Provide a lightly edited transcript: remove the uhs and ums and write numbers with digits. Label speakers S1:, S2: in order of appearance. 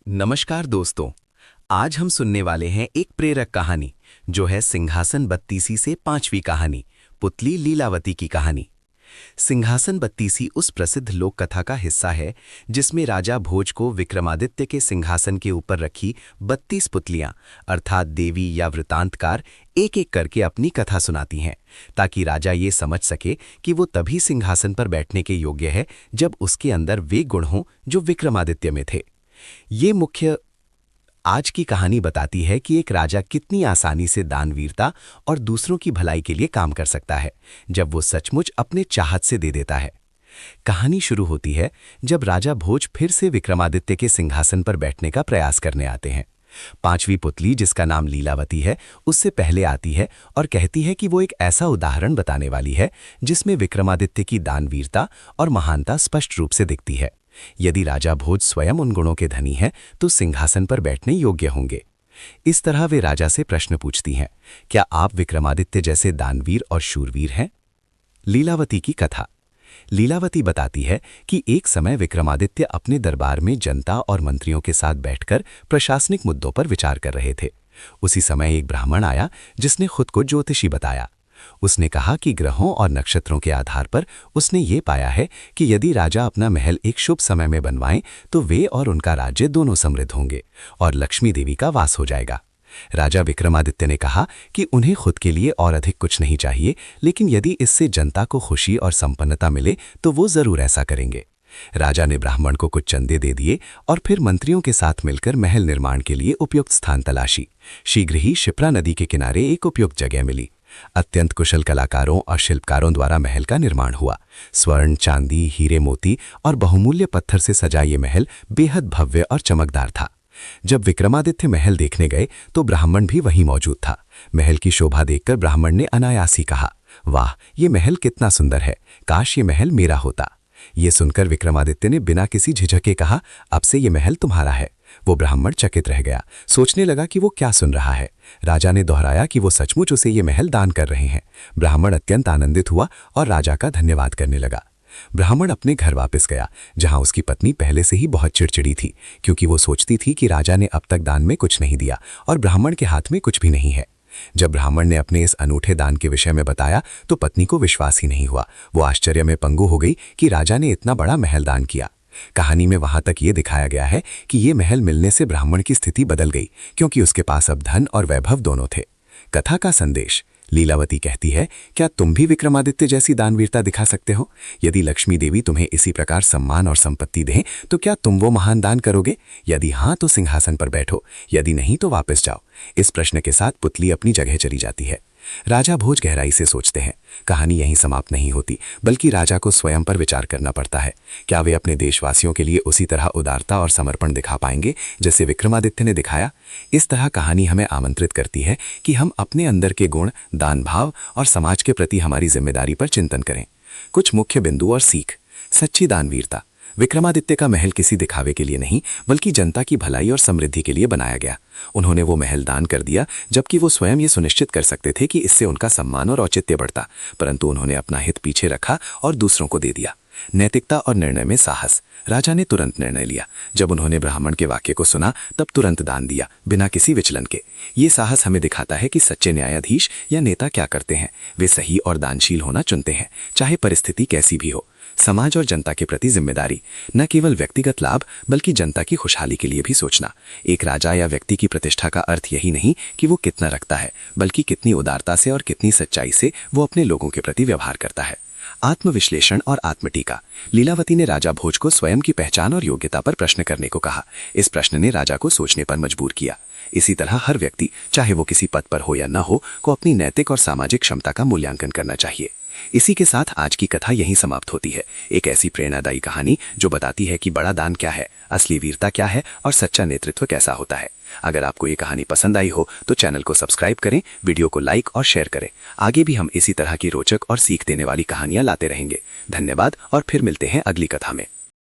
S1: नमस्कार दोस्तों। आज हम सुनने वाले हैं एक प्रेरक कहानी जो है सिंहासन बत्तीसी से पांचवी कहानी, पुतली लीलावती की कहानी। सिंहासन बत्तीसी उस प्रसिद्ध लोक कथा का हिस्सा है जिसमें राजा भोज को विक्रमादित्य के सिंहासन के ऊपर रखी 32 पुतलियां अर्थात देवी या वृतांतकार एक एक करके अपनी कथा सुनाती हैं, ताकि राजा ये समझ सके कि वो तभी सिंहासन पर बैठने के योग्य है जब उसके अंदर वे गुण हों जो विक्रमादित्य में थे। ये मुख्य आज की कहानी बताती है कि एक राजा कितनी आसानी से दानवीरता और दूसरों की भलाई के लिए काम कर सकता है जब वो सचमुच अपने चाहत से दे देता है। कहानी शुरू होती है जब राजा भोज फिर से विक्रमादित्य के सिंहासन पर बैठने का प्रयास करने आते हैं। पांचवी पुतली, जिसका नाम लीलावती है, उससे पहले आती है और कहती है कि वो एक ऐसा उदाहरण बताने वाली है जिसमें विक्रमादित्य की दानवीरता और महानता स्पष्ट रूप से दिखती है। यदि राजा भोज स्वयं उन गुणों के धनी हैं तो सिंहासन पर बैठने योग्य होंगे। इस तरह वे राजा से प्रश्न पूछती हैं, क्या आप विक्रमादित्य जैसे दानवीर और शूरवीर हैं? लीलावती की कथा। लीलावती बताती है कि एक समय विक्रमादित्य अपने दरबार में जनता और मंत्रियों के साथ बैठकर प्रशासनिक मुद्दों पर विचार कर रहे थे। उसी समय एक ब्राह्मण आया जिसने खुद को ज्योतिषी बताया। उसने कहा कि ग्रहों और नक्षत्रों के आधार पर उसने ये पाया है कि यदि राजा अपना महल एक शुभ समय में बनवाएं तो वे और उनका राज्य दोनों समृद्ध होंगे और लक्ष्मी देवी का वास हो जाएगा। राजा विक्रमादित्य ने कहा कि उन्हें खुद के लिए और अधिक कुछ नहीं चाहिए, लेकिन यदि इससे जनता को खुशी और संपन्नता मिले तो वो जरूर ऐसा करेंगे। राजा ने ब्राह्मण को कुछ चंदे दे दिए और फिर मंत्रियों के साथ मिलकर महल निर्माण के लिए उपयुक्त स्थान तलाशी। शीघ्र ही शिप्रा नदी के किनारे एक उपयुक्त जगह मिली। अत्यंत कुशल कलाकारों और शिल्पकारों द्वारा महल का निर्माण हुआ। स्वर्ण, चांदी, हीरे, मोती और बहुमूल्य पत्थर से सजा ये महल बेहद भव्य और चमकदार था। जब विक्रमादित्य महल देखने गए तो ब्राह्मण भी वहीं मौजूद था। महल की शोभा देखकर ब्राह्मण ने अनायास ही कहा, वाह, ये महल कितना सुंदर है, काश ये महल मेरा होता। ये सुनकर विक्रमादित्य ने बिना किसी झिझक के कहा, अब से ये महल तुम्हारा है। वो ब्राह्मण चकित रह गया, सोचने लगा कि वो क्या सुन रहा है। राजा ने दोहराया कि वो सचमुच उसे ये महल दान कर रहे हैं। ब्राह्मण अत्यंत आनंदित हुआ और राजा का धन्यवाद करने लगा। ब्राह्मण अपने घर वापस गया, जहां उसकी पत्नी पहले से ही बहुत चिड़चिड़ी थी, क्योंकि वो सोचती थी कि राजा ने अब तक दान में कुछ नहीं दिया और ब्राह्मण के हाथ में कुछ भी नहीं है। जब ब्राह्मण ने अपने इस अनूठे दान के विषय में बताया तो पत्नी को विश्वास ही नहीं हुआ। वो आश्चर्य में पंगु हो गई कि राजा ने इतना बड़ा महल दान किया। कहानी में वहां तक ये दिखाया गया है कि ये महल मिलने से ब्राह्मण की स्थिति बदल गई, क्योंकि उसके पास अब धन और वैभव दोनों थे। कथा का संदेश। लीलावती कहती है, क्या तुम भी विक्रमादित्य जैसी दानवीरता दिखा सकते हो? यदि लक्ष्मी देवी तुम्हें इसी प्रकार सम्मान और संपत्ति दें तो क्या तुम वो महान दान करोगे? यदि हाँ तो सिंहासन पर बैठो, यदि नहीं तो वापस जाओ। इस प्रश्न के साथ पुतली अपनी जगह चली जाती है। राजा भोज गहराई से सोचते हैं। कहानी यहीं समाप्त नहीं होती, बल्कि राजा को स्वयं पर विचार करना पड़ता है। क्या वे अपने देशवासियों के लिए उसी तरह उदारता और समर्पण दिखा पाएंगे जैसे विक्रमादित्य ने दिखाया? इस तरह कहानी हमें आमंत्रित करती है कि हम अपने अंदर के गुण, दान भाव और समाज के प्रति हमारी जिम्मेदारी पर चिंतन करें। कुछ मुख्य बिंदु और सीख। सच्ची दानवीरता। विक्रमादित्य का महल किसी दिखावे के लिए नहीं, बल्कि जनता की भलाई और समृद्धि के लिए बनाया गया। उन्होंने वो महल दान कर दिया जबकि वो स्वयं ये सुनिश्चित कर सकते थे कि इससे उनका सम्मान और औचित्य बढ़ता, परंतु उन्होंने अपना हित पीछे रखा और दूसरों को दे दिया। नैतिकता और निर्णय में साहस। राजा ने तुरंत निर्णय लिया। जब उन्होंने ब्राह्मण के वाक्य को सुना तब तुरंत दान दिया, बिना किसी विचलन के। ये साहस हमें दिखाता है कि सच्चे न्यायाधीश या नेता क्या करते हैं। वे सही और दानशील होना चुनते हैं, चाहे परिस्थिति कैसी भी हो। समाज और जनता के प्रति जिम्मेदारी। न केवल व्यक्तिगत लाभ बल्कि जनता की खुशहाली के लिए भी सोचना। एक राजा या व्यक्ति की प्रतिष्ठा का अर्थ यही नहीं कि वो कितना रखता है, बल्कि कितनी उदारता से और कितनी सच्चाई से वो अपने लोगों के प्रति व्यवहार करता है। आत्मविश्लेषण और आत्मटीका। लीलावती ने राजा भोज को स्वयं की पहचान और योग्यता पर प्रश्न करने को कहा। इस प्रश्न ने राजा को सोचने पर मजबूर किया। इसी तरह हर व्यक्ति, चाहे वो किसी पद पर हो या न हो, को अपनी नैतिक और सामाजिक क्षमता का मूल्यांकन करना चाहिए। इसी के साथ आज की कथा यहीं समाप्त होती है। एक ऐसी प्रेरणादायी कहानी जो बताती है कि बड़ा दान क्या है, असली वीरता क्या है और सच्चा नेतृत्व कैसा होता है। अगर आपको ये कहानी पसंद आई हो तो चैनल को सब्सक्राइब करें, वीडियो को लाइक और शेयर करें। आगे भी हम इसी तरह की रोचक और सीख देने वाली कहानियां लाते रहेंगे। धन्यवाद और फिर मिलते हैं अगली कथा में।